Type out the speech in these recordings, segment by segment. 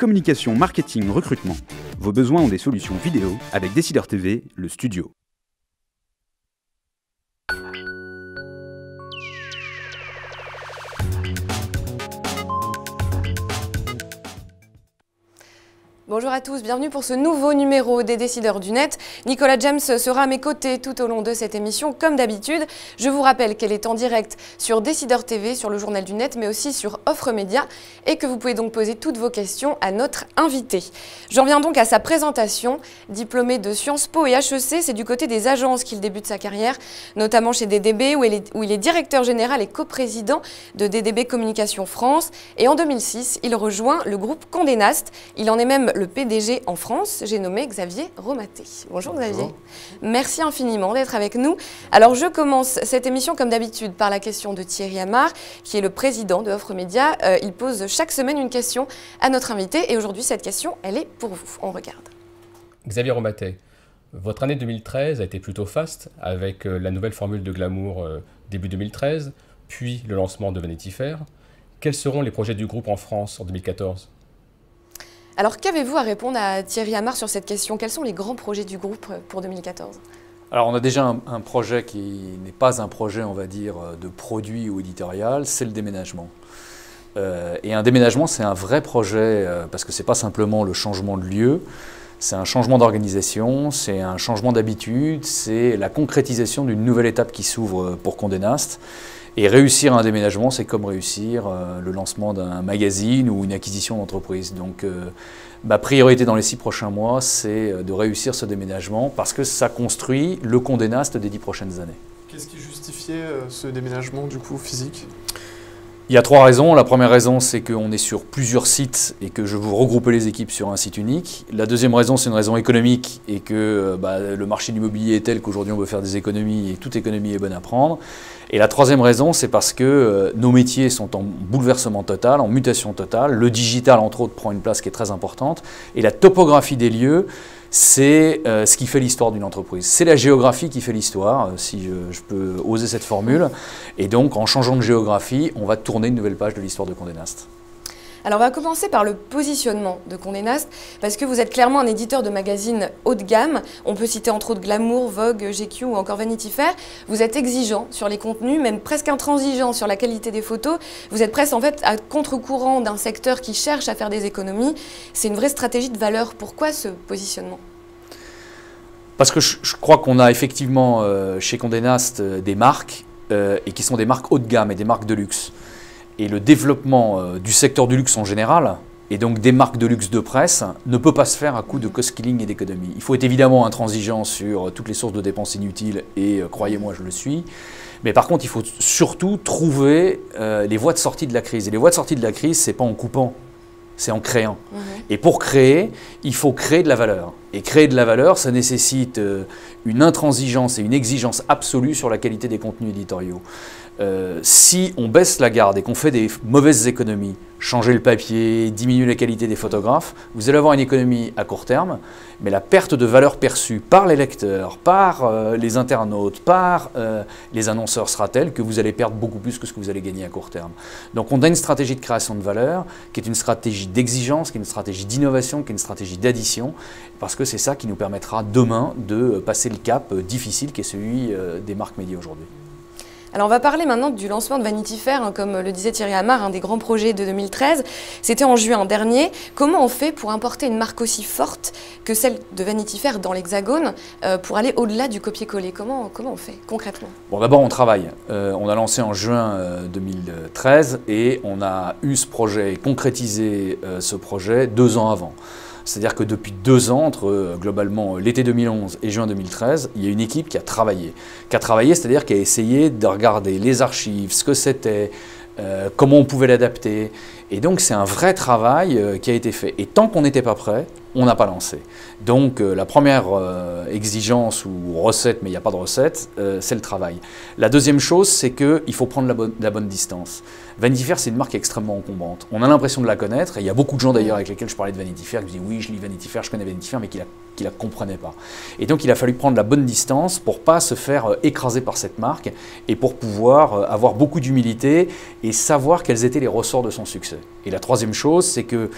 Communication, marketing, recrutement. Vos besoins ont des solutions vidéo avec Décideur TV, le studio. Bonjour à tous, bienvenue pour ce nouveau numéro des Décideurs du Net. Nicolas James sera à mes côtés tout au long de cette émission, comme d'habitude. Je vous rappelle qu'elle est en direct sur Décideur TV, sur le Journal du Net, mais aussi sur Offre Média, et que vous pouvez donc poser toutes vos questions à notre invité. J'en viens donc à sa présentation. Diplômé de Sciences Po et HEC, c'est du côté des agences qu'il débute sa carrière, notamment chez DDB, où il est directeur général et coprésident de DDB Communication France. Et en 2006, il rejoint le groupe Condé Nast. Il en est même le PDG en France, j'ai nommé Xavier Romaté. Bonjour Xavier. Merci infiniment d'être avec nous. Alors je commence cette émission comme d'habitude par la question de Thierry Amar, qui est le président de Offre Média. Il pose chaque semaine une question à notre invité et aujourd'hui cette question, elle est pour vous. On regarde. Xavier Romaté, votre année 2013 a été plutôt faste avec la nouvelle formule de Glamour début 2013, puis le lancement de Vanity Fair. Quels seront les projets du groupe en France en 2014 ? Alors, qu'avez-vous à répondre à Thierry Amar sur cette question? Quels sont les grands projets du groupe pour 2014? Alors, on a déjà un projet qui n'est pas un projet, on va dire, de produit ou éditorial, c'est le déménagement. Et un déménagement, c'est un vrai projet, parce que ce n'est pas simplement le changement de lieu, c'est un changement d'organisation, c'est un changement d'habitude, c'est la concrétisation d'une nouvelle étape qui s'ouvre pour Condé Nast. Et réussir un déménagement, c'est comme réussir le lancement d'un magazine ou une acquisition d'entreprise. Donc ma priorité dans les 6 prochains mois, c'est de réussir ce déménagement parce que ça construit le Condé Nast des 10 prochaines années. Qu'est-ce qui justifiait ce déménagement du coup physique ? Il y a 3 raisons. La première raison, c'est qu'on est sur plusieurs sites et que je veux regrouper les équipes sur un site unique. La deuxième raison, c'est une raison économique et que le marché de l'immobilier est tel qu'aujourd'hui on veut faire des économies et toute économie est bonne à prendre. Et la troisième raison, c'est parce que nos métiers sont en bouleversement total, en mutation totale. Le digital, entre autres, prend une place qui est très importante. Et la topographie des lieux, c'est ce qui fait l'histoire d'une entreprise. C'est la géographie qui fait l'histoire, si je peux oser cette formule. Et donc, en changeant de géographie, on va tourner une nouvelle page de l'histoire de Condé Nast. Alors, on va commencer par le positionnement de Condé Nast, parce que vous êtes clairement un éditeur de magazines haut de gamme. On peut citer entre autres Glamour, Vogue, GQ ou encore Vanity Fair. Vous êtes exigeant sur les contenus, même presque intransigeant sur la qualité des photos. Vous êtes presque en fait à contre-courant d'un secteur qui cherche à faire des économies. C'est une vraie stratégie de valeur. Pourquoi ce positionnement ? Parce que je crois qu'on a effectivement chez Condé Nast des marques et qui sont des marques haut de gamme et des marques de luxe. Et le développement du secteur du luxe en général, et donc des marques de luxe de presse, ne peut pas se faire à coup de cost-killing et d'économie. Il faut être évidemment intransigeant sur toutes les sources de dépenses inutiles, et croyez-moi, je le suis. Mais par contre, il faut surtout trouver les voies de sortie de la crise. Et les voies de sortie de la crise, ce n'est pas en coupant, c'est en créant. Et pour créer, il faut créer de la valeur. Et créer de la valeur, ça nécessite une intransigeance et une exigence absolue sur la qualité des contenus éditoriaux. Si on baisse la garde et qu'on fait des mauvaises économies, changer le papier, diminuer la qualité des photographes, vous allez avoir une économie à court terme, mais la perte de valeur perçue par les lecteurs, par les internautes, par les annonceurs sera telle que vous allez perdre beaucoup plus que ce que vous allez gagner à court terme. Donc on a une stratégie de création de valeur qui est une stratégie d'exigence, qui est une stratégie d'innovation, qui est une stratégie d'addition, parce que c'est ça qui nous permettra demain de passer le cap difficile qui est celui des marques médias aujourd'hui. Alors on va parler maintenant du lancement de Vanity Fair, comme le disait Thierry Amar, un des grands projets de 2013. C'était en juin dernier. Comment on fait pour importer une marque aussi forte que celle de Vanity Fair dans l'Hexagone pour aller au-delà du copier-coller? Comment on fait concrètement? Bon, d'abord on travaille. On a lancé en juin 2013 et on a eu ce projet, concrétisé ce projet 2 ans avant. C'est-à-dire que depuis 2 ans, entre globalement l'été 2011 et juin 2013, il y a une équipe qui a travaillé. C'est-à-dire qui a essayé de regarder les archives, ce que c'était, comment on pouvait l'adapter. Et donc c'est un vrai travail qui a été fait. Et tant qu'on n'était pas prêt, on n'a pas lancé. Donc la première exigence ou recette, mais il n'y a pas de recette, c'est le travail. La deuxième chose, c'est qu'il faut prendre la bonne distance. Vanity Fair, c'est une marque extrêmement encombrante. On a l'impression de la connaître, et il y a beaucoup de gens d'ailleurs avec lesquels je parlais de Vanity Fair qui me disaient oui, je lis Vanity Fair, je connais Vanity Fair, mais qui la comprenaient pas. Et donc il a fallu prendre la bonne distance pour pas se faire écraser par cette marque et pour pouvoir avoir beaucoup d'humilité et savoir quels étaient les ressorts de son succès. Et la troisième chose, c'est que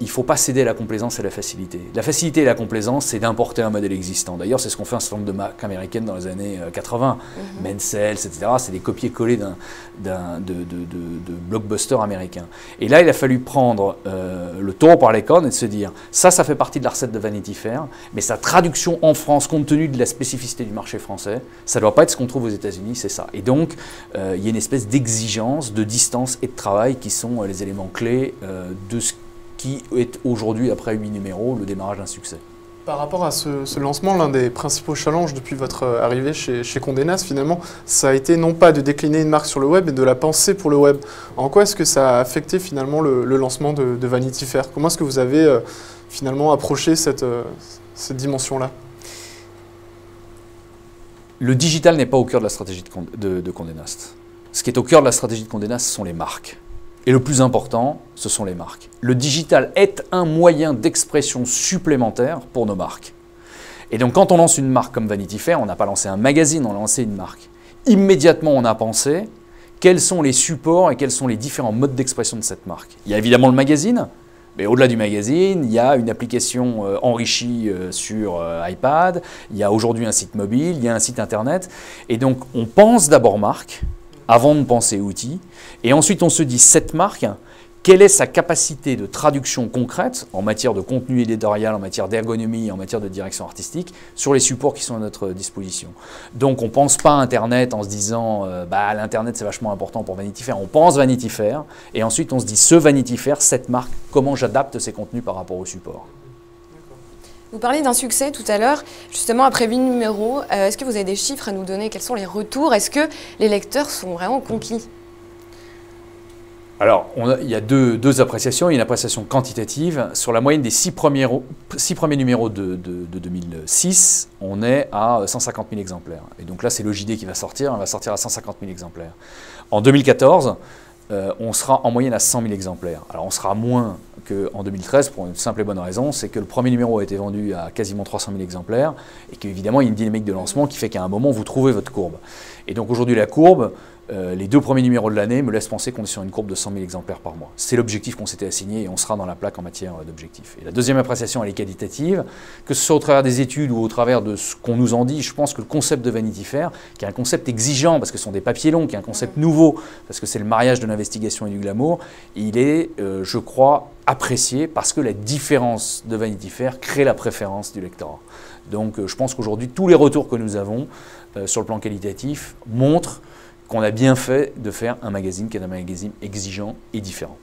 il ne faut pas céder à la complaisance et à la facilité. La facilité et la complaisance, c'est d'importer un modèle existant. D'ailleurs, c'est ce qu'on fait un certain nombre de marques américaines dans les années 80. Mansell, etc. C'est des copier-coller de blockbusters américains. Et là, il a fallu prendre le taureau par les cornes et de se dire, ça fait partie de la recette de Vanity Fair, mais sa traduction en France, compte tenu de la spécificité du marché français, ça ne doit pas être ce qu'on trouve aux États-Unis, c'est ça. Et donc, il y a une espèce d'exigence, de distance et de travail qui sont les éléments clés de ce qui est aujourd'hui, après 8 numéros, le démarrage d'un succès. Par rapport à ce lancement, l'un des principaux challenges depuis votre arrivée chez Condé Nast, finalement, ça a été non pas de décliner une marque sur le web, mais de la penser pour le web. En quoi est-ce que ça a affecté finalement le lancement de Vanity Fair? Comment est-ce que vous avez finalement approché cette dimension-là? Le digital n'est pas au cœur de la stratégie de Condé Nast. Ce qui est au cœur de la stratégie de Condé Nast, ce sont les marques. Et le plus important, ce sont les marques. Le digital est un moyen d'expression supplémentaire pour nos marques. Et donc quand on lance une marque comme Vanity Fair, on n'a pas lancé un magazine, on a lancé une marque. Immédiatement, on a pensé quels sont les supports et quels sont les différents modes d'expression de cette marque. Il y a évidemment le magazine, mais au-delà du magazine, il y a une application enrichie sur iPad, il y a aujourd'hui un site mobile, il y a un site internet. Et donc on pense d'abord marque, avant de penser outils, et ensuite on se dit cette marque, quelle est sa capacité de traduction concrète en matière de contenu éditorial, en matière d'ergonomie, en matière de direction artistique, sur les supports qui sont à notre disposition. Donc on ne pense pas Internet en se disant l'Internet c'est vachement important pour Vanity Fair, on pense Vanity Fair, et ensuite on se dit ce Vanity Fair, cette marque, comment j'adapte ces contenus par rapport au support. Vous parliez d'un succès tout à l'heure, justement après 8 numéros. Est-ce que vous avez des chiffres à nous donner? Quels sont les retours? Est-ce que les lecteurs sont vraiment conquis? Alors, il y a deux appréciations. Il y a une appréciation quantitative. Sur la moyenne des 6 premiers numéros de 2006, on est à 150 000 exemplaires. Et donc là, c'est le JD qui va sortir. On va sortir à 150 000 exemplaires. En 2014, on sera en moyenne à 100 000 exemplaires. Alors on sera moins qu'en 2013 pour une simple et bonne raison, c'est que le premier numéro a été vendu à quasiment 300 000 exemplaires et qu'évidemment il y a une dynamique de lancement qui fait qu'à un moment vous trouvez votre courbe. Et donc aujourd'hui la courbe, les 2 premiers numéros de l'année me laissent penser qu'on est sur une courbe de 100 000 exemplaires par mois. C'est l'objectif qu'on s'était assigné et on sera dans la plaque en matière d'objectifs. Et la deuxième appréciation, elle est qualitative, que ce soit au travers des études ou au travers de ce qu'on nous en dit. Je pense que le concept de Vanity Fair, qui est un concept exigeant parce que ce sont des papiers longs, qui est un concept nouveau, parce que c'est le mariage de l'investigation et du glamour, il est, je crois, apprécié parce que la différence de Vanity Fair crée la préférence du lectorat. Donc je pense qu'aujourd'hui, tous les retours que nous avons sur le plan qualitatif montrent qu'on a bien fait de faire un magazine qui est un magazine exigeant et différent.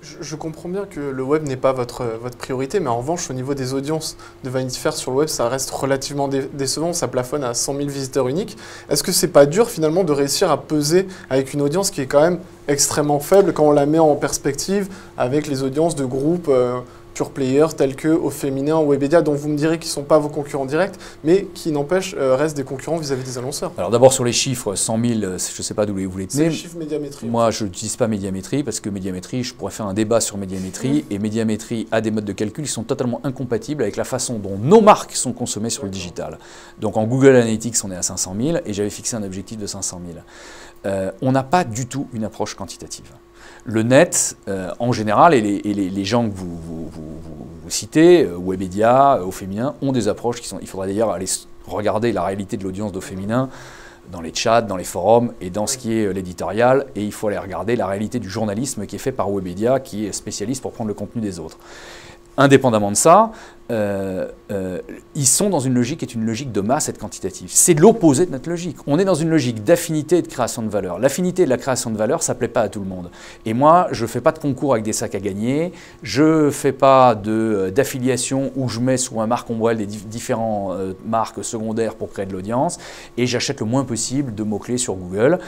Je comprends bien que le web n'est pas votre priorité, mais en revanche, au niveau des audiences de Vanity Fair sur le web, ça reste relativement décevant, ça plafonne à 100 000 visiteurs uniques. Est-ce que c'est pas dur finalement de réussir à peser avec une audience qui est quand même extrêmement faible quand on la met en perspective avec les audiences de groupes pure players tels que Au Féminin ou Webedia, dont vous me direz qu'ils ne sont pas vos concurrents directs, mais qui n'empêchent restent des concurrents vis-à-vis des annonceurs? Alors d'abord sur les chiffres, 100 000, je ne sais pas d'où vous les tenez. C'est les chiffres Médiamétrie. Moi, je n'utilise pas Médiamétrie parce que Médiamétrie, je pourrais faire un débat sur Médiamétrie, et Médiamétrie a des modes de calcul qui sont totalement incompatibles avec la façon dont nos marques sont consommées sur le digital. Donc en Google Analytics, on est à 500 000 et j'avais fixé un objectif de 500 000. On n'a pas du tout une approche quantitative. Le net, en général, et les gens que vous citez, Webedia, Au Féminin, ont des approches qui sont... Il faudrait d'ailleurs aller regarder la réalité de l'audience d'Au Féminin dans les chats, dans les forums et dans ce qui est l'éditorial. Et il faut aller regarder la réalité du journalisme qui est fait par Webedia, qui est spécialiste pour prendre le contenu des autres. Indépendamment de ça, ils sont dans une logique qui est une logique de masse et de quantitative. C'est l'opposé de notre logique. On est dans une logique d'affinité et de création de valeur. L'affinité et la création de valeur, ça ne plaît pas à tout le monde. Et moi, je ne fais pas de concours avec des sacs à gagner, je ne fais pas d'affiliation où je mets sous un marque ombrelle des différentes marques secondaires pour créer de l'audience, et j'achète le moins possible de mots-clés sur Google.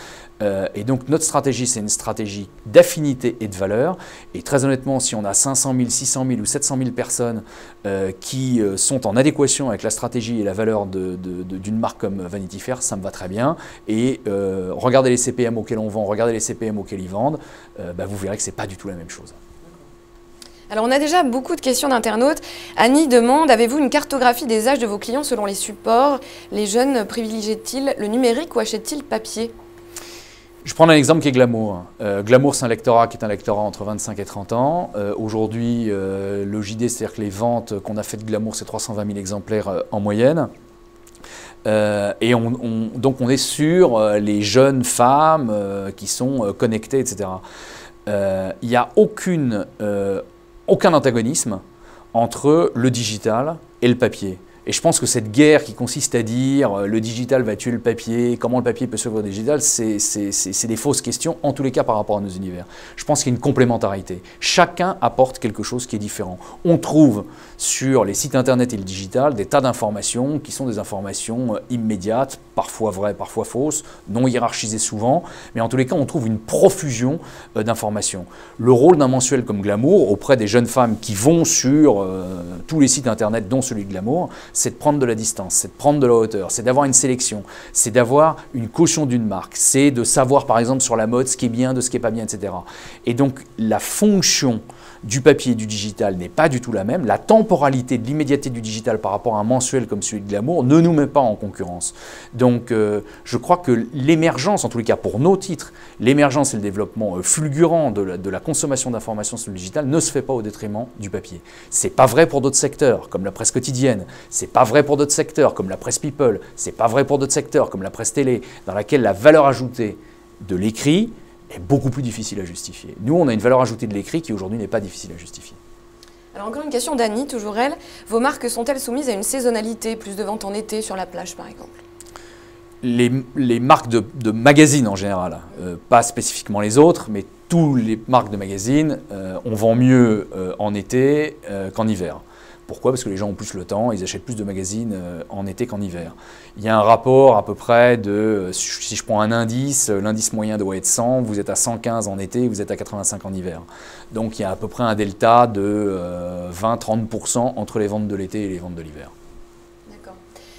Et donc notre stratégie, c'est une stratégie d'affinité et de valeur. Et très honnêtement, si on a 500 000, 600 000 ou 700 000 personnes qui sont en adéquation avec la stratégie et la valeur d'une marque comme Vanity Fair, ça me va très bien. Et regardez les CPM auxquels on vend, regardez les CPM auxquels ils vendent, vous verrez que ce n'est pas du tout la même chose. Alors on a déjà beaucoup de questions d'internautes. Annie demande, avez-vous une cartographie des âges de vos clients selon les supports? Les jeunes privilégient-ils le numérique ou achètent-ils papier? Je prends un exemple qui est Glamour. Glamour, c'est un lectorat qui est un lectorat entre 25 et 30 ans. Aujourd'hui, le JD, c'est-à-dire que les ventes qu'on a faites de Glamour, c'est 320 000 exemplaires en moyenne. Et donc on est sur les jeunes femmes qui sont connectées, etc. Il n'y a aucun antagonisme entre le digital et le papier. Et je pense que cette guerre qui consiste à dire le digital va tuer le papier, comment le papier peut se voir au digital, c'est des fausses questions, en tous les cas par rapport à nos univers. Je pense qu'il y a une complémentarité. Chacun apporte quelque chose qui est différent. On trouve sur les sites internet et le digital des tas d'informations qui sont des informations immédiates, parfois vraies, parfois fausses, non hiérarchisées souvent, mais en tous les cas on trouve une profusion d'informations. Le rôle d'un mensuel comme Glamour auprès des jeunes femmes qui vont sur tous les sites internet, dont celui de Glamour, c'est de prendre de la distance, c'est de prendre de la hauteur, c'est d'avoir une sélection, c'est d'avoir une caution d'une marque, c'est de savoir par exemple sur la mode ce qui est bien, de ce qui n'est pas bien, etc. Et donc la fonction du papier et du digital n'est pas du tout la même. La temporalité de l'immédiateté du digital par rapport à un mensuel comme celui de Glamour ne nous met pas en concurrence. Donc je crois que l'émergence, en tous les cas pour nos titres, l'émergence et le développement fulgurant de la consommation d'informations sur le digital ne se fait pas au détriment du papier. Ce n'est pas vrai pour d'autres secteurs comme la presse quotidienne, ce n'est pas vrai pour d'autres secteurs comme la presse people, ce n'est pas vrai pour d'autres secteurs comme la presse télé, dans laquelle la valeur ajoutée de l'écrit est beaucoup plus difficile à justifier. Nous, on a une valeur ajoutée de l'écrit qui aujourd'hui n'est pas difficile à justifier. Alors encore une question d'Annie, toujours elle. Vos marques sont-elles soumises à une saisonnalité, plus de ventes en été sur la plage par exemple? Les marques de magazines en général, pas spécifiquement les autres, mais toutes les marques de magazines, on vend mieux en été qu'en hiver. Pourquoi? Parce que les gens ont plus le temps, ils achètent plus de magazines en été qu'en hiver. Il y a un rapport à peu près de, si je prends un indice, l'indice moyen doit être 100, vous êtes à 115 en été, vous êtes à 85 en hiver. Donc il y a à peu près un delta de 20-30% entre les ventes de l'été et les ventes de l'hiver. D'accord.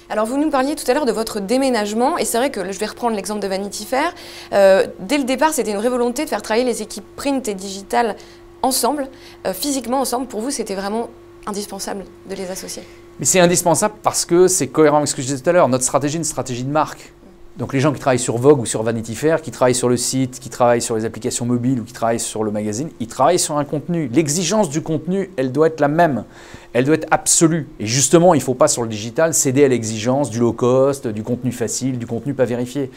Alors vous nous parliez tout à l'heure de votre déménagement, et c'est vrai que je vais reprendre l'exemple de Vanity Fair. Dès le départ, c'était une vraie volonté de faire travailler les équipes print et digital ensemble, physiquement ensemble. Pour vous, c'était vraiment indispensable de les associer? Mais c'est indispensable parce que c'est cohérent avec ce que je disais tout à l'heure. Notre stratégie est une stratégie de marque. Donc les gens qui travaillent sur Vogue ou sur Vanity Fair, qui travaillent sur le site, qui travaillent sur les applications mobiles ou qui travaillent sur le magazine, ils travaillent sur un contenu. L'exigence du contenu, elle doit être la même. Elle doit être absolue. Et justement, il ne faut pas sur le digital céder à l'exigence du low cost, du contenu facile, du contenu pas vérifié.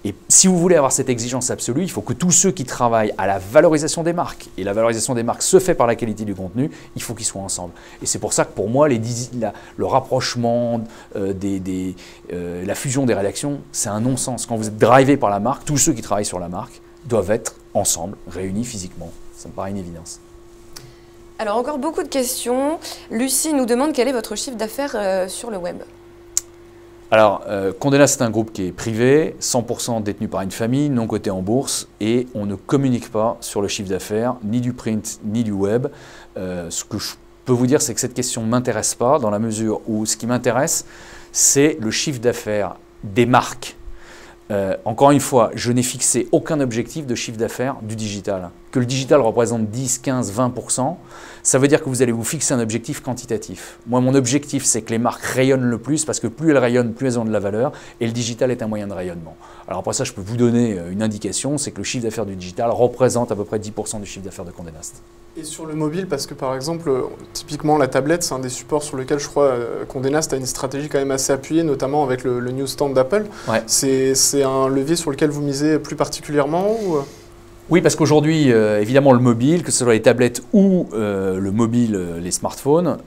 Et si vous voulez avoir cette exigence absolue, il faut que tous ceux qui travaillent à la valorisation des marques, et la valorisation des marques se fait par la qualité du contenu, il faut qu'ils soient ensemble. Et c'est pour ça que pour moi, le rapprochement, la fusion des rédactions, c'est un non-sens. Quand vous êtes drivé par la marque, tous ceux qui travaillent sur la marque doivent être ensemble, réunis physiquement. Ça me paraît une évidence. Alors encore beaucoup de questions. Lucie nous demande quel est votre chiffre d'affaires sur le web? Alors, Condé Nast, c'est un groupe qui est privé, 100% détenu par une famille, non coté en bourse, et on ne communique pas sur le chiffre d'affaires, ni du print, ni du web. Ce que je peux vous dire, c'est que cette question ne m'intéresse pas, dans la mesure où ce qui m'intéresse, c'est le chiffre d'affaires des marques. Encore une fois, je n'ai fixé aucun objectif de chiffre d'affaires du digital. Que le digital représente 10, 15, 20%, ça veut dire que vous allez vous fixer un objectif quantitatif. Moi, mon objectif, c'est que les marques rayonnent le plus, parce que plus elles rayonnent, plus elles ont de la valeur, et le digital est un moyen de rayonnement. Alors après ça, je peux vous donner une indication, c'est que le chiffre d'affaires du digital représente à peu près 10% du chiffre d'affaires de Condé Nast. Et sur le mobile, parce que par exemple, typiquement la tablette, c'est un des supports sur lequel je crois Condé Nast a une stratégie quand même assez appuyée, notamment avec le newsstand d'Apple. Ouais. C'est un levier sur lequel vous misez plus particulièrement ou... Oui, parce qu'aujourd'hui, évidemment, le mobile, que ce soit les tablettes ou le mobile, les smartphones,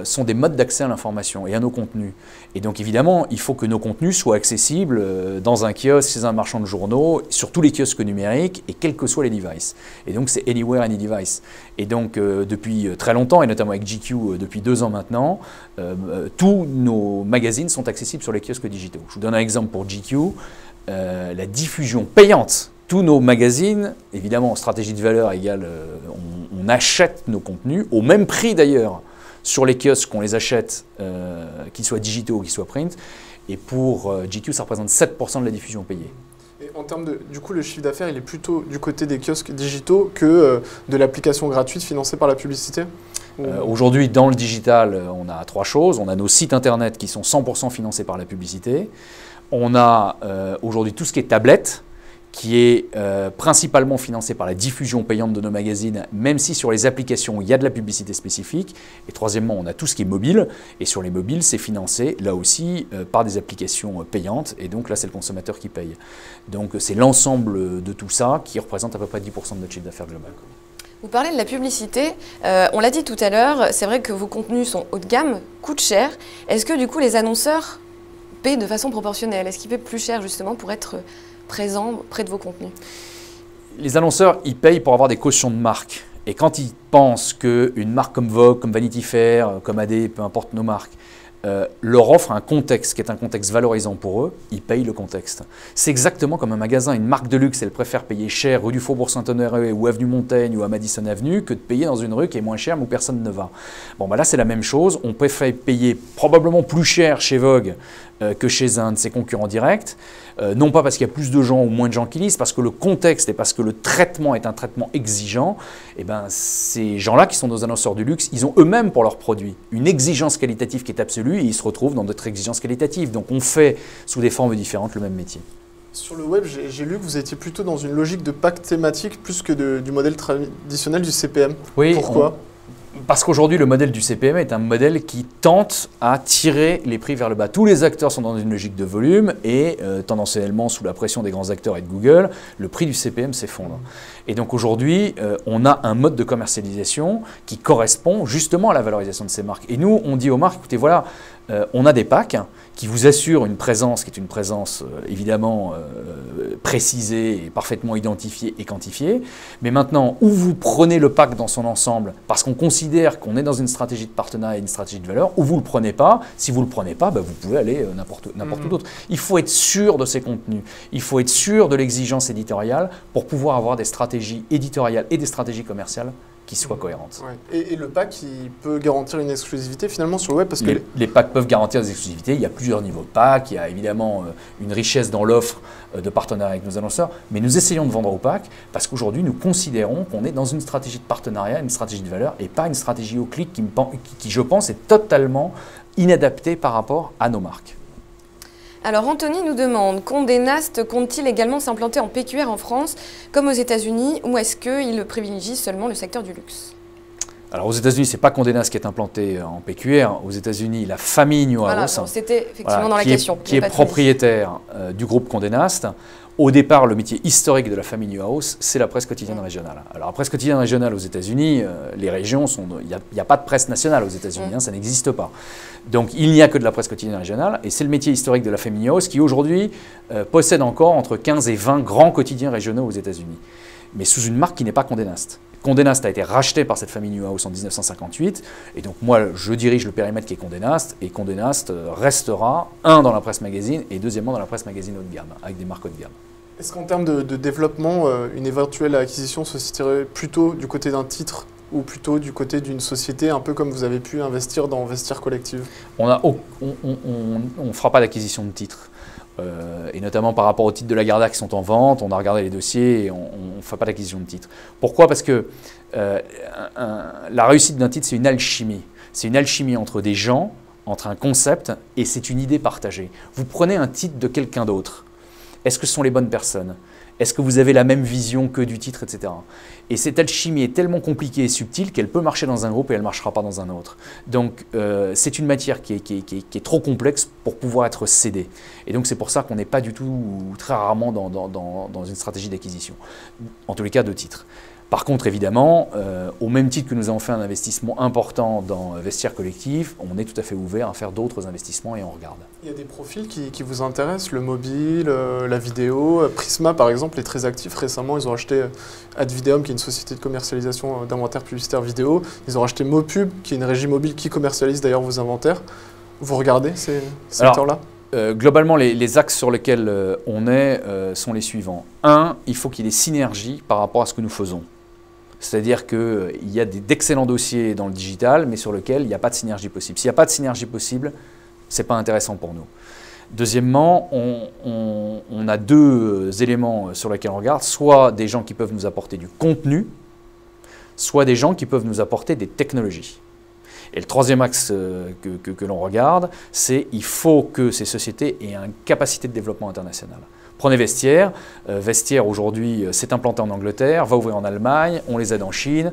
sont des modes d'accès à l'information et à nos contenus. Et donc, évidemment, il faut que nos contenus soient accessibles dans un kiosque, chez un marchand de journaux, sur tous les kiosques numériques et quels que soient les devices. Et donc, c'est Anywhere, Any Device. Et donc, depuis très longtemps, et notamment avec GQ depuis 2 ans maintenant, tous nos magazines sont accessibles sur les kiosques digitaux. Je vous donne un exemple pour GQ. La diffusion payante. Tous nos magazines, évidemment en stratégie de valeur égale, on achète nos contenus, au même prix d'ailleurs, sur les kiosques qu'on les achète, qu'ils soient digitaux ou qu'ils soient print. Et pour GQ, ça représente 7% de la diffusion payée. Et en termes de, du coup, le chiffre d'affaires, il est plutôt du côté des kiosques digitaux que de l'application gratuite financée par la publicité? Aujourd'hui, dans le digital, on a 3 choses. On a nos sites internet qui sont 100% financés par la publicité. On a aujourd'hui tout ce qui est tablette, qui est principalement financé par la diffusion payante de nos magazines, même si sur les applications, il y a de la publicité spécifique. Et troisièmement, on a tout ce qui est mobile. Et sur les mobiles, c'est financé, là aussi, par des applications payantes. Et donc là, c'est le consommateur qui paye. Donc c'est l'ensemble de tout ça qui représente à peu près 10% de notre chiffre d'affaires global. Vous parlez de la publicité, on l'a dit tout à l'heure, c'est vrai que vos contenus sont haut de gamme, coûtent cher. Est-ce que du coup les annonceurs paient de façon proportionnelle? Est-ce qu'ils paient plus cher justement pour être présents près de vos contenus? Les annonceurs, ils payent pour avoir des cautions de marque. Et quand ils pensent qu'une marque comme Vogue, comme Vanity Fair, comme AD, peu importe nos marques, leur offre un contexte qui est un contexte valorisant pour eux, ils payent le contexte. C'est exactement comme un magasin, une marque de luxe, elle préfère payer cher rue du Faubourg Saint-Honoré ou avenue Montaigne ou à Madison Avenue que de payer dans une rue qui est moins chère mais où personne ne va. Bon, bah là c'est la même chose, on préfère payer probablement plus cher chez Vogue que chez un de ses concurrents directs, non pas parce qu'il y a plus de gens ou moins de gens qui lisent, parce que le contexte et parce que le traitement est un traitement exigeant, et ben ces gens-là qui sont nos annonceurs du luxe, ils ont eux-mêmes pour leurs produits une exigence qualitative qui est absolue et ils se retrouvent dans d'autres exigences qualitatives. Donc on fait sous des formes différentes le même métier. Sur le web, j'ai lu que vous étiez plutôt dans une logique de pack thématique plus que du modèle traditionnel du CPM. Oui, pourquoi? Parce qu'aujourd'hui, le modèle du CPM est un modèle qui tente à tirer les prix vers le bas. Tous les acteurs sont dans une logique de volume et tendanciellement, sous la pression des grands acteurs et de Google, le prix du CPM s'effondre. Et donc aujourd'hui, on a un mode de commercialisation qui correspond justement à la valorisation de ces marques. Et nous, on dit aux marques, écoutez, voilà, on a des packs qui vous assurent une présence qui est une présence évidemment précisée et parfaitement identifiée et quantifiée. Mais maintenant, où vous prenez le pack dans son ensemble parce qu'on considère qu'on est dans une stratégie de partenariat et une stratégie de valeur, ou vous ne le prenez pas. Si vous ne le prenez pas, bah, vous pouvez aller n'importe où d'autre. Il faut être sûr de ces contenus. Il faut être sûr de l'exigence éditoriale pour pouvoir avoir des stratégies éditoriales et des stratégies commerciales qui soient cohérentes. Ouais. Et le pack, il peut garantir une exclusivité finalement sur le web parce que les packs peuvent garantir des exclusivités. Il y a plusieurs niveaux de packs. Il y a évidemment une richesse dans l'offre de partenariat avec nos annonceurs. Mais nous essayons de vendre au pack parce qu'aujourd'hui, nous considérons qu'on est dans une stratégie de partenariat, une stratégie de valeur et pas une stratégie au clic qui je pense, est totalement inadaptée par rapport à nos marques. Alors Anthony nous demande, Condé Nast compte-t-il également s'implanter en PQR en France comme aux États-Unis ou est-ce qu'il privilégie seulement le secteur du luxe? Alors aux États-Unis, ce n'est pas Condé Nast qui est implanté en PQR. Aux États-Unis, la famille Newhouse, voilà, c'était effectivement dans la question, qui est propriétaire du groupe Condé Nast. Au départ, le métier historique de la famille Newhouse, c'est la presse quotidienne régionale. Alors la presse quotidienne régionale aux États-Unis, les régions sont, il n'y a pas de presse nationale aux États-Unis, ça n'existe pas. Donc il n'y a que de la presse quotidienne régionale, et c'est le métier historique de la famille Newhouse qui aujourd'hui possède encore entre 15 et 20 grands quotidiens régionaux aux États-Unis, mais sous une marque qui n'est pas Condé Nast. Condé Nast a été racheté par cette famille Newhouse en 1958, et donc moi je dirige le périmètre qui est Condé Nast, et Condé Nast restera, dans la presse magazine, et deuxièmement dans la presse magazine haut de gamme, avec des marques haut de gamme. Est-ce qu'en termes de développement, une éventuelle acquisition se situerait plutôt du côté d'un titre ou plutôt du côté d'une société, un peu comme vous avez pu investir dans Vestiaire Collective? On ne fera pas d'acquisition de titres. Et notamment par rapport aux titres de Lagardère qui sont en vente, on a regardé les dossiers et on ne fait pas d'acquisition de titres. Pourquoi? Parce que la réussite d'un titre, c'est une alchimie. C'est une alchimie entre des gens, entre un concept, et c'est une idée partagée. Vous prenez un titre de quelqu'un d'autre. Est-ce que ce sont les bonnes personnes? Est-ce que vous avez la même vision que du titre, etc. Et cette alchimie est tellement compliquée et subtile qu'elle peut marcher dans un groupe et elle ne marchera pas dans un autre. Donc c'est une matière qui est trop complexe pour pouvoir être cédée. Et donc c'est pour ça qu'on n'est pas du tout, très rarement, dans une stratégie d'acquisition. En tous les cas, de titres. Par contre, évidemment, au même titre que nous avons fait un investissement important dans Vestiaire Collectif, on est tout à fait ouvert à faire d'autres investissements et on regarde. Il y a des profils qui vous intéressent, le mobile, la vidéo. Prisma, par exemple, est très actif. Récemment, ils ont acheté Advideum, qui est une société de commercialisation d'inventaire publicitaire vidéo. Ils ont racheté Mopub, qui est une régie mobile qui commercialise d'ailleurs vos inventaires. Vous regardez ces secteurs-là ? Globalement, les axes sur lesquels on est sont les suivants. Un, il faut qu'il y ait des synergies par rapport à ce que nous faisons. C'est-à-dire qu'il y a d'excellents dossiers dans le digital, mais sur lesquels il n'y a pas de synergie possible. S'il n'y a pas de synergie possible, ce n'est pas intéressant pour nous. Deuxièmement, on a deux éléments sur lesquels on regarde, soit des gens qui peuvent nous apporter du contenu, soit des gens qui peuvent nous apporter des technologies. Et le troisième axe que l'on regarde, c'est qu'il faut que ces sociétés aient une capacité de développement international. Prenez Vestiaire. Vestiaire, aujourd'hui, s'est implanté en Angleterre, va ouvrir en Allemagne, on les aide en Chine.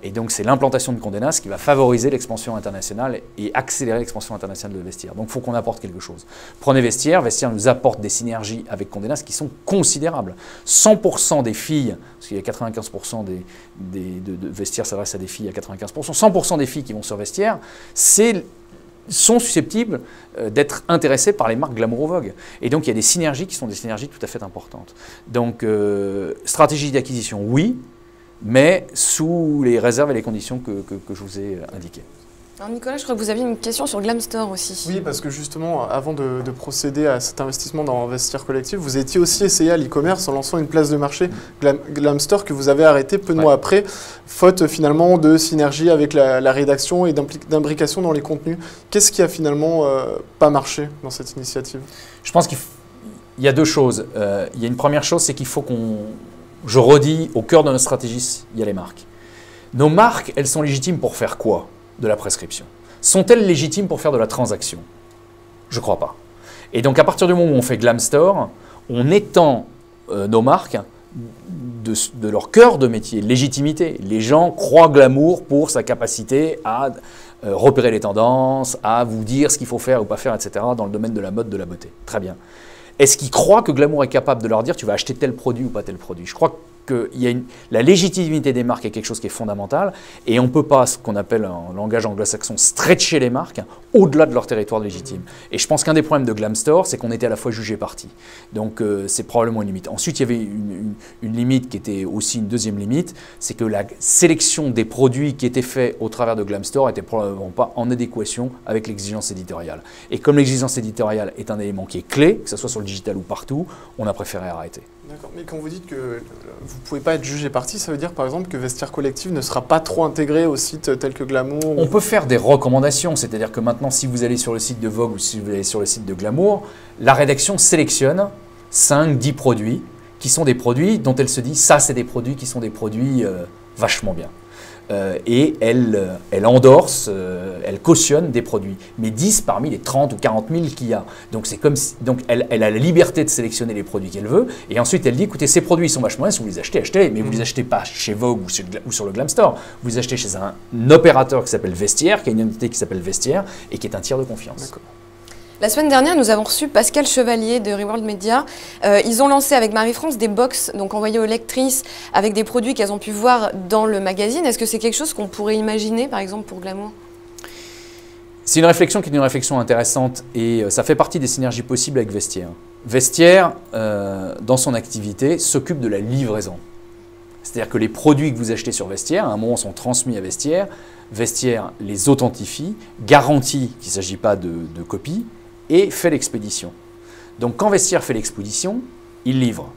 Et donc, c'est l'implantation de Condé Nast qui va favoriser l'expansion internationale et accélérer l'expansion internationale de Vestiaire. Donc, il faut qu'on apporte quelque chose. Prenez Vestiaire. Vestiaire nous apporte des synergies avec Condé Nast qui sont considérables. 100% des filles, parce qu'il y a 95% de Vestiaire s'adresse à des filles à 95%, 100% des filles qui vont sur Vestiaire, sont susceptibles d'être intéressés par les marques Glamour ou Vogue. Et donc, il y a des synergies qui sont des synergies tout à fait importantes. Donc, stratégie d'acquisition, oui, mais sous les réserves et les conditions que je vous ai indiquées. Alors Nicolas, je crois que vous aviez une question sur Glamstore aussi. Oui, parce que justement, avant de procéder à cet investissement dans Vestiaire Collectif, vous étiez aussi essayé à l'e-commerce en lançant une place de marché Glamstore que vous avez arrêté peu de mois après, faute finalement de synergie avec la rédaction et d'imbrication dans les contenus. Qu'est-ce qui a finalement pas marché dans cette initiative ? Je pense qu'il y a deux choses. Il y a une première chose, c'est qu'il faut je redis, au cœur de notre stratégie, il y a les marques. Nos marques, elles sont légitimes pour faire quoi ? De la prescription. Sont-elles légitimes pour faire de la transaction? Je ne crois pas. Et donc à partir du moment où on fait Glamstore, on étend nos marques de leur cœur de métier, légitimité. Les gens croient Glamour pour sa capacité à repérer les tendances, à vous dire ce qu'il faut faire ou pas faire, etc. dans le domaine de la mode, de la beauté. Très bien. Est-ce qu'ils croient que Glamour est capable de leur dire tu vas acheter tel produit ou pas tel produit? Je crois que la légitimité des marques est quelque chose qui est fondamental et on ne peut pas, ce qu'on appelle en langage anglo-saxon, stretcher les marques au-delà de leur territoire légitime. Et je pense qu'un des problèmes de Glamstore, c'est qu'on était à la fois jugé parti. Donc c'est probablement une limite. Ensuite, il y avait une limite qui était aussi une deuxième limite, c'est que la sélection des produits qui étaient faits au travers de Glamstore n'était probablement pas en adéquation avec l'exigence éditoriale. Et comme l'exigence éditoriale est un élément qui est clé, que ce soit sur le digital ou partout, on a préféré arrêter. D'accord, mais quand vous dites que vous ne pouvez pas être jugé parti, ça veut dire par exemple que Vestiaire Collectif ne sera pas trop intégré au site tel que Glamour? On peut faire des recommandations, c'est-à-dire que maintenant si vous allez sur le site de Vogue ou si vous allez sur le site de Glamour, la rédaction sélectionne 5-10 produits qui sont des produits dont elle se dit ça c'est des produits qui sont des produits vachement bien. Et elle endorse, elle cautionne des produits, mais 10 parmi les 30 ou 40 000 qu'il y a. Donc, elle a la liberté de sélectionner les produits qu'elle veut, et ensuite elle dit, écoutez, ces produits sont vachement bien, si vous les achetez, achetez-les, mais vous ne les achetez pas chez Vogue ou sur le Glamstore, vous les achetez chez un opérateur qui s'appelle Vestiaire, qui a une entité qui s'appelle Vestiaire, et qui est un tiers de confiance. La semaine dernière, nous avons reçu Pascal Chevalier de Reworld Media. Ils ont lancé avec Marie-France des box, donc envoyées aux lectrices avec des produits qu'elles ont pu voir dans le magazine. Est-ce que c'est quelque chose qu'on pourrait imaginer, par exemple, pour Glamour? C'est une réflexion qui est une réflexion intéressante et ça fait partie des synergies possibles avec Vestiaire. Vestiaire, dans son activité, s'occupe de la livraison. C'est-à-dire que les produits que vous achetez sur Vestiaire, à un moment, sont transmis à Vestiaire. Vestiaire les authentifie, garantit qu'il ne s'agit pas de copie, et fait l'expédition. Donc quand Vestiaire fait l'expédition, il livre.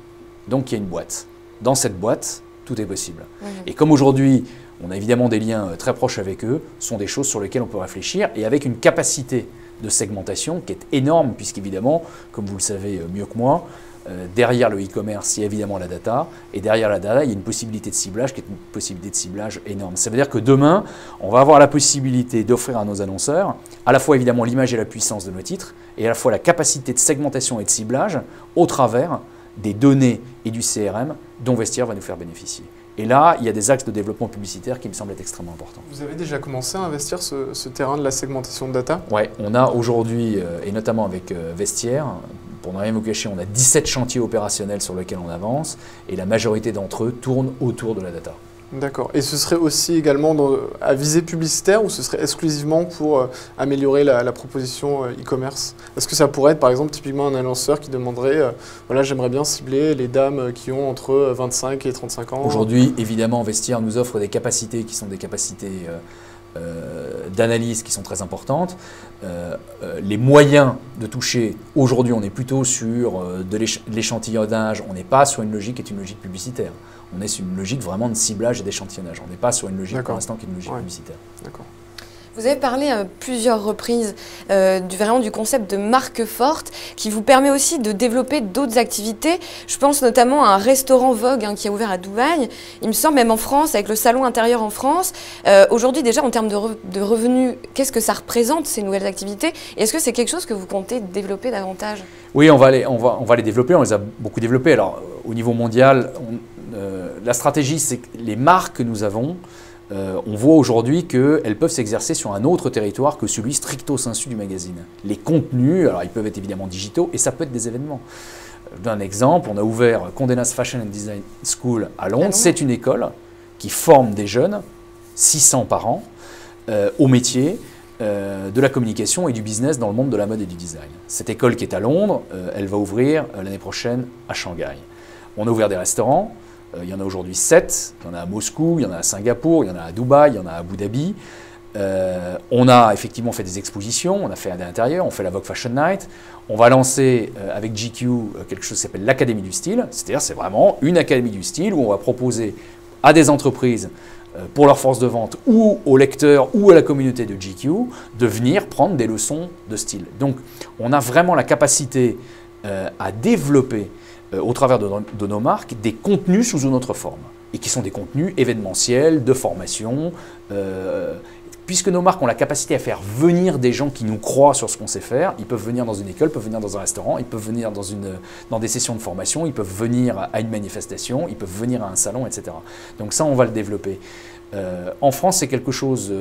Donc il y a une boîte. Dans cette boîte, tout est possible. Et comme aujourd'hui, on a évidemment des liens très proches avec eux, ce sont des choses sur lesquelles on peut réfléchir, et avec une capacité de segmentation qui est énorme, puisqu'évidemment, comme vous le savez mieux que moi, derrière le e-commerce, il y a évidemment la data, et derrière la data, il y a une possibilité de ciblage qui est une possibilité de ciblage énorme. Ça veut dire que demain, on va avoir la possibilité d'offrir à nos annonceurs à la fois évidemment l'image et la puissance de nos titres, et à la fois la capacité de segmentation et de ciblage au travers des données et du CRM dont Vestiaire va nous faire bénéficier. Et là, il y a des axes de développement publicitaire qui me semblent être extrêmement importants. Vous avez déjà commencé à investir ce terrain de la segmentation de data? Oui, on a aujourd'hui, et notamment avec Vestiaire, pour ne rien vous cacher, on a 17 chantiers opérationnels sur lesquels on avance, et la majorité d'entre eux tournent autour de la data. D'accord. Et ce serait aussi également à visée publicitaire ou ce serait exclusivement pour améliorer la proposition e-commerce? Est-ce que ça pourrait être par exemple typiquement un annonceur qui demanderait voilà, j'aimerais bien cibler les dames qui ont entre 25 et 35 ans? Aujourd'hui, évidemment, Vestiaire nous offre des capacités qui sont des capacités d'analyse qui sont très importantes. Les moyens de toucher, aujourd'hui on est plutôt sur de l'échantillonnage, on n'est pas sur une logique qui est une logique publicitaire. On est sur une logique vraiment de ciblage et d'échantillonnage. On n'est pas sur une logique pour l'instant qui est une logique publicitaire. D'accord. Vous avez parlé à plusieurs reprises vraiment du concept de marque forte qui vous permet aussi de développer d'autres activités. Je pense notamment à un restaurant Vogue qui a ouvert à Dubaï. Il me semble même en France, avec le salon intérieur en France. Aujourd'hui déjà en termes de revenus, qu'est-ce que ça représente ces nouvelles activités? Et est-ce que c'est quelque chose que vous comptez développer davantage? Oui, on va les développer. On les a beaucoup développés. Alors au niveau mondial, la stratégie, c'est que les marques que nous avons, on voit aujourd'hui qu'elles peuvent s'exercer sur un autre territoire que celui stricto sensu du magazine. Les contenus, alors ils peuvent être évidemment digitaux et ça peut être des événements. Je donne un exemple, on a ouvert Condé Nast Fashion and Design School à Londres. C'est une école qui forme des jeunes, 600 par an, au métier de la communication et du business dans le monde de la mode et du design. Cette école qui est à Londres, elle va ouvrir l'année prochaine à Shanghai. On a ouvert des restaurants. Il y en a aujourd'hui 7, il y en a à Moscou, il y en a à Singapour, il y en a à Dubaï, il y en a à Abu Dhabi. On a effectivement fait des expositions, on a fait à l'intérieur, on fait la Vogue Fashion Night. On va lancer avec GQ quelque chose qui s'appelle l'Académie du Style, c'est-à-dire c'est vraiment une académie du style où on va proposer à des entreprises pour leur force de vente ou aux lecteurs ou à la communauté de GQ de venir prendre des leçons de style. Donc on a vraiment la capacité à développer au travers de nos marques, des contenus sous une autre forme, et qui sont des contenus événementiels, de formation, puisque nos marques ont la capacité à faire venir des gens qui nous croient sur ce qu'on sait faire. Ils peuvent venir dans une école, ils peuvent venir dans un restaurant, ils peuvent venir dans des sessions de formation, ils peuvent venir à une manifestation, ils peuvent venir à un salon, etc. Donc ça, on va le développer. En France, c'est quelque chose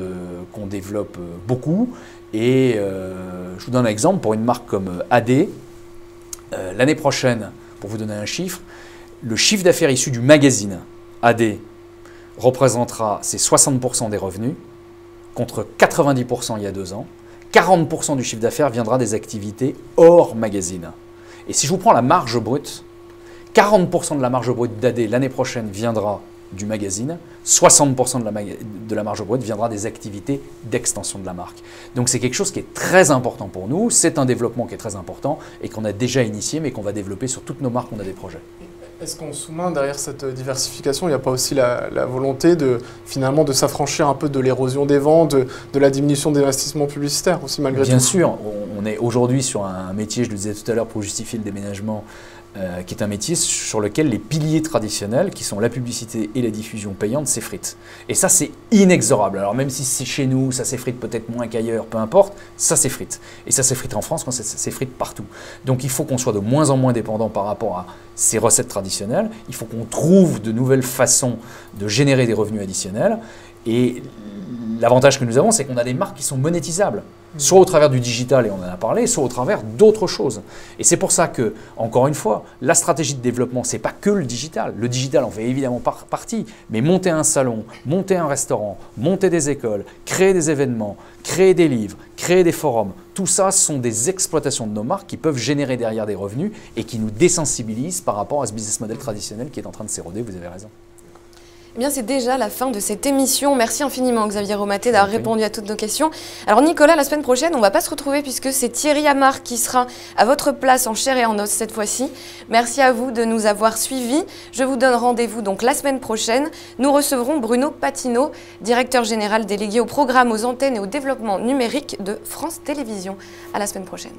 qu'on développe beaucoup, et je vous donne un exemple, pour une marque comme AD, l'année prochaine, pour vous donner un chiffre, le chiffre d'affaires issu du magazine AD représentera ses 60% des revenus, contre 90% il y a 2 ans. 40% du chiffre d'affaires viendra des activités hors magazine. Et si je vous prends la marge brute, 40% de la marge brute d'AD l'année prochaine viendra du magazine, 60% de la marge brute viendra des activités d'extension de la marque. Donc c'est quelque chose qui est très important pour nous, c'est un développement qui est très important et qu'on a déjà initié mais qu'on va développer sur toutes nos marques, on a des projets. Est-ce qu'en sous-main, derrière cette diversification, il n'y a pas aussi la volonté finalement de s'affranchir un peu de l'érosion des ventes, de la diminution des investissements publicitaires aussi malgré tout? Bien sûr, on est aujourd'hui sur un métier, je le disais tout à l'heure, pour justifier le déménagement, qui est un métier sur lequel les piliers traditionnels, qui sont la publicité et la diffusion payante, s'effritent. Et ça, c'est inexorable. Alors même si c'est chez nous, ça s'effrite peut-être moins qu'ailleurs, peu importe, ça s'effrite. Et ça s'effrite en France, quand ça s'effrite partout. Donc il faut qu'on soit de moins en moins dépendant par rapport à ces recettes traditionnelles. Il faut qu'on trouve de nouvelles façons de générer des revenus additionnels. Et l'avantage que nous avons, c'est qu'on a des marques qui sont monétisables. Soit au travers du digital, et on en a parlé, soit au travers d'autres choses. Et c'est pour ça que, encore une fois, la stratégie de développement, ce n'est pas que le digital. Le digital en fait évidemment partie, mais monter un salon, monter un restaurant, monter des écoles, créer des événements, créer des livres, créer des forums, tout ça sont des exploitations de nos marques qui peuvent générer derrière des revenus et qui nous désensibilisent par rapport à ce business model traditionnel qui est en train de s'éroder, vous avez raison. Eh bien, c'est déjà la fin de cette émission. Merci infiniment, Xavier Romaté, d'avoir répondu à toutes nos questions. Alors, Nicolas, la semaine prochaine, on ne va pas se retrouver puisque c'est Thierry Amar qui sera à votre place en chair et en os cette fois-ci. Merci à vous de nous avoir suivis. Je vous donne rendez-vous donc la semaine prochaine. Nous recevrons Bruno Patino, directeur général délégué au programme, aux antennes et au développement numérique de France Télévisions. À la semaine prochaine.